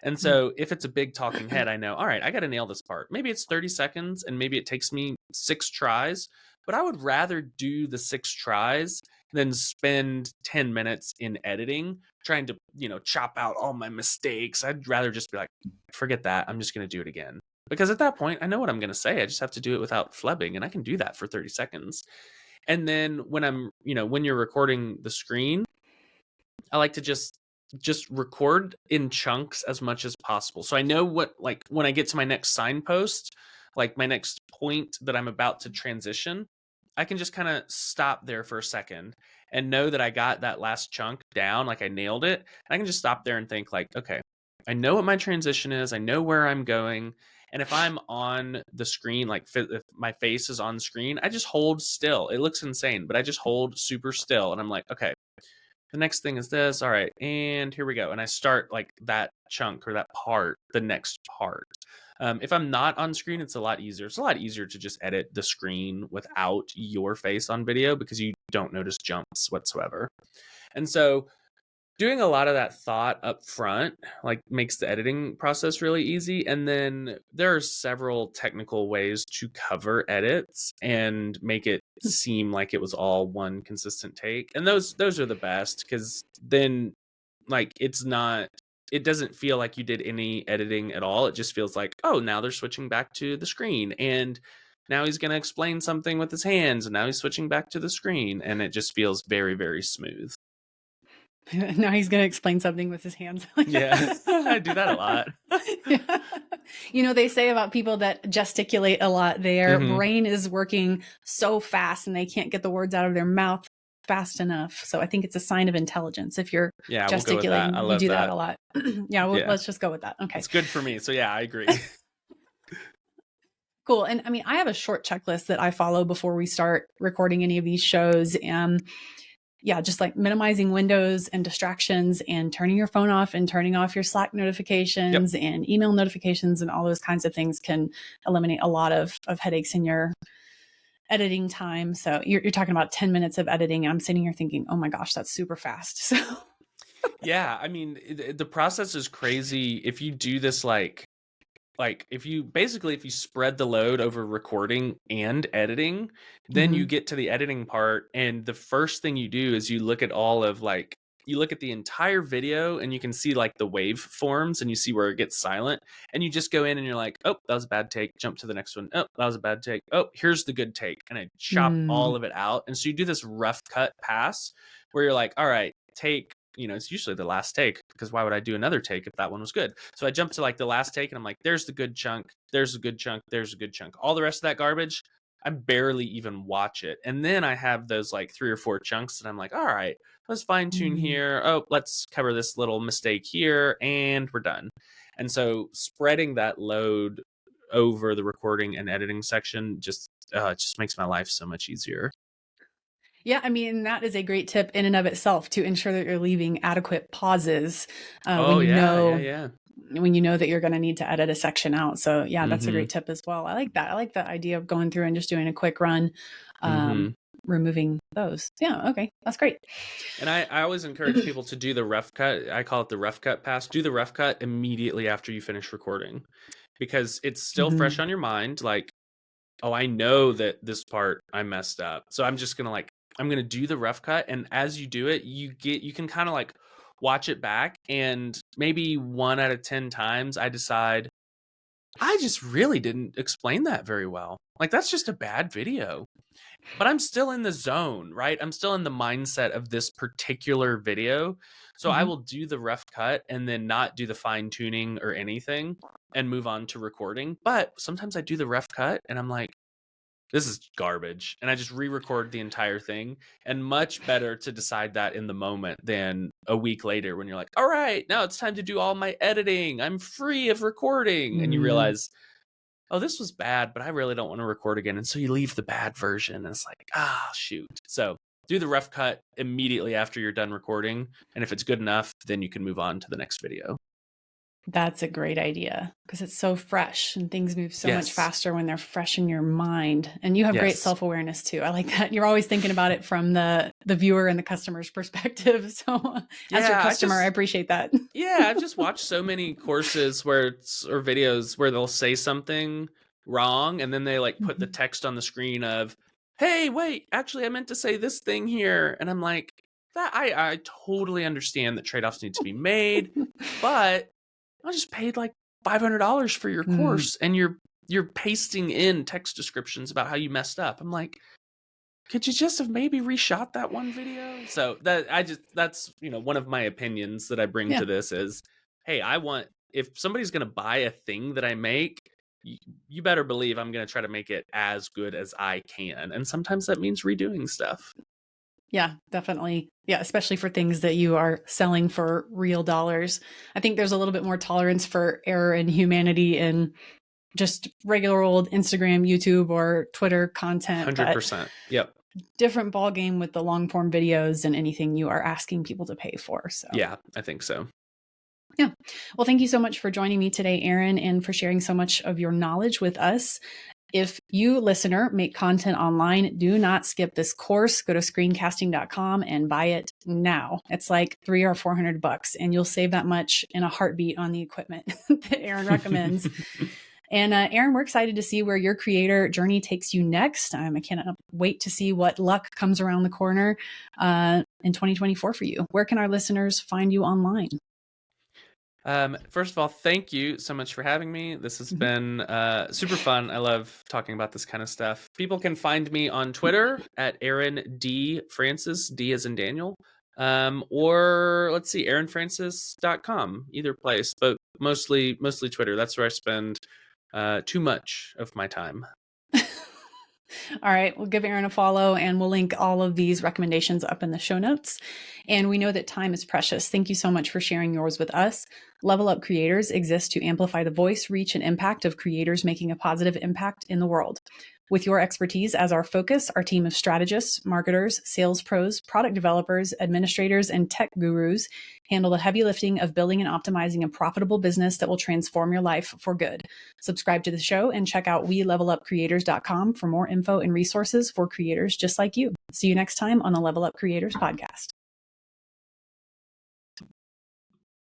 And so if it's a big talking head, I know, all right, I got to nail this part. Maybe it's 30 seconds and maybe it takes me 6 tries, but I would rather do the 6 tries than spend 10 minutes in editing trying to, chop out all my mistakes. I'd rather just be like, forget that. I'm just going to do it again. Because at that point, I know what I'm going to say. I just have to do it without flubbing, and I can do that for 30 seconds. And then when you're recording the screen, I like to just record in chunks as much as possible. So I know what, like when I get to my next signpost, like my next point that I'm about to transition, I can just kind of stop there for a second and know that I got that last chunk down, like I nailed it. And I can just stop there and think like, okay, I know what my transition is. I know where I'm going. And if I'm on the screen, like if my face is on screen, I just hold still. It looks insane, but I just hold super still. And I'm like, okay, the next thing is this. All right. And here we go. And I start like that chunk or that part, the next part. If I'm not on screen, it's a lot easier. It's a lot easier to just edit the screen without your face on video because you don't notice jumps whatsoever. And so doing a lot of that thought up front like makes the editing process really easy. And then there are several technical ways to cover edits and make it seem like it was all one consistent take, and those are the best because then like it doesn't feel like you did any editing at all. It just feels like, oh, now they're switching back to the screen, and now he's going to explain something with his hands, and now he's switching back to the screen, and it just feels very, very smooth. Now he's going to explain something with his hands. Yeah, I do that a lot. Yeah. They say about people that gesticulate a lot, their Mhm. brain is working so fast and they can't get the words out of their mouth fast enough. So I think it's a sign of intelligence if you're Yeah, we'll go with that. I gesticulating. You love do that that. a lot. Yeah, well, Yeah, let's just go with that. Okay. it's good for me. So yeah, I agree. Cool. And I mean, I have a short checklist that I follow before we start recording any of these shows. Yeah, just like minimizing windows and distractions and turning your phone off and turning off your Slack notifications and email notifications and all those kinds of things can eliminate a lot of headaches in your editing time. So you're talking about 10 minutes of editing. And I'm sitting here thinking, oh my gosh, that's super fast. So Yeah, I mean, the process is crazy if you do this if you spread the load over recording and editing, then you Mhm. get to the editing part, and the first thing you do is you look at you look at the entire video and you can see like the wave forms and you see where it gets silent, and you just go in and you're like, oh, that was a bad take, jump to the next one. Oh, that was a bad take. Oh, here's the good take. And I chop all Mm. of it out. And so you do this rough cut pass where you're like, all right, take, it's usually the last take because why would I do another take if that one was good? So I jump to like the last take and I'm like, there's the good chunk, there's a good chunk, there's a good chunk. All the rest of that garbage, I barely even watch it. And then I have those like 3 or 4 chunks that I'm like, all right, let's fine tune Mm. here. Oh, let's cover this little mistake here, and we're done. And so spreading that load over the recording and editing section just it just makes my life so much easier. Yeah, I mean, that is a great tip in and of itself, to ensure that you're leaving adequate pauses Oh yeah. when you know that you're going to need to edit a section out. So yeah, that's a Mm-hmm. great tip as well. I like that. I like the idea of going through and just doing a quick run, Mm-hmm. removing those. Yeah, okay, that's great. And I always encourage people to do the rough cut. I call it the rough cut pass. Do the rough cut immediately after you finish recording, because it's still fresh on your mind. Like, oh, I know that this part I messed up, so I'm just gonna I'm gonna do the rough cut. And as you do it, you can kind of like watch it back, and maybe 1 out of 10 times I decide I just really didn't explain that very well. Like, that's just a bad video. But I'm still in the zone, right? I'm still in the mindset of this particular video. So I will do the rough cut and then not do the fine tuning or anything and move on to recording. But sometimes I do the rough cut and I'm like, this is garbage. And I just re-record the entire thing. And much better to decide that in the moment than a week later when you're like, all right, now it's time to do all my editing. I'm free of recording. And you realize, oh, this was bad, but I really don't want to record again. And so you leave the bad version and it's like, shoot. So do the rough cut immediately after you're done recording. And if it's good enough, then you can move on to the next video. That's a great idea, because it's so fresh and things move so much Yes. faster when they're fresh in your mind. And you have great Yes. self-awareness too. I like that. You're always thinking about it from the viewer and the customer's perspective. So as your customer, I appreciate that. Yeah, I've just watched so many courses or videos where they'll say something wrong and then they like put the text on the screen of, hey, wait, actually I meant to say this thing here. And I'm like, that I totally understand that trade-offs need to be made, but I just paid like $500 for your course and you're pasting in text descriptions about how you messed up. I'm like, could you just have maybe reshot that one video? So that's one of my opinions that I bring to this is, hey, if somebody's going to buy a thing that I make, you better believe I'm going to try to make it as good as I can. And sometimes that means redoing stuff. Yeah, definitely. Yeah, especially for things that you are selling for real dollars. I think there's a little bit more tolerance for error and humanity in just regular old Instagram, YouTube, or Twitter content. 100%. Yep. Different ball game with the long form videos and anything you are asking people to pay for. So yeah, I think so. Yeah. Well, thank you so much for joining me today, Aaron, and for sharing so much of your knowledge with us. If you, listener, make content online, do not skip this course. Go to screencasting.com and buy it now. It's like $300 or $400, and you'll save that much in a heartbeat on the equipment that Aaron recommends. And Aaron, we're excited to see where your creator journey takes you next. I cannot wait to see what luck comes around the corner in 2024 for you. Where can our listeners find you online? First of all, thank you so much for having me. This has been super fun. I love talking about this kind of stuff. People can find me on Twitter at Aaron D. Francis, D as in Daniel, or let's see, aaronfrancis.com, either place, but mostly Twitter. That's where I spend too much of my time. All right, we'll give Aaron a follow and we'll link all of these recommendations up in the show notes. And we know that time is precious. Thank you so much for sharing yours with us. Level Up Creators exists to amplify the voice, reach, and impact of creators making a positive impact in the world. With your expertise as our focus, our team of strategists, marketers, sales pros, product developers, administrators, and tech gurus handle the heavy lifting of building and optimizing a profitable business that will transform your life for good. Subscribe to the show and check out WeLevelUpCreators.com for more info and resources for creators just like you. See you next time on the Level Up Creators podcast.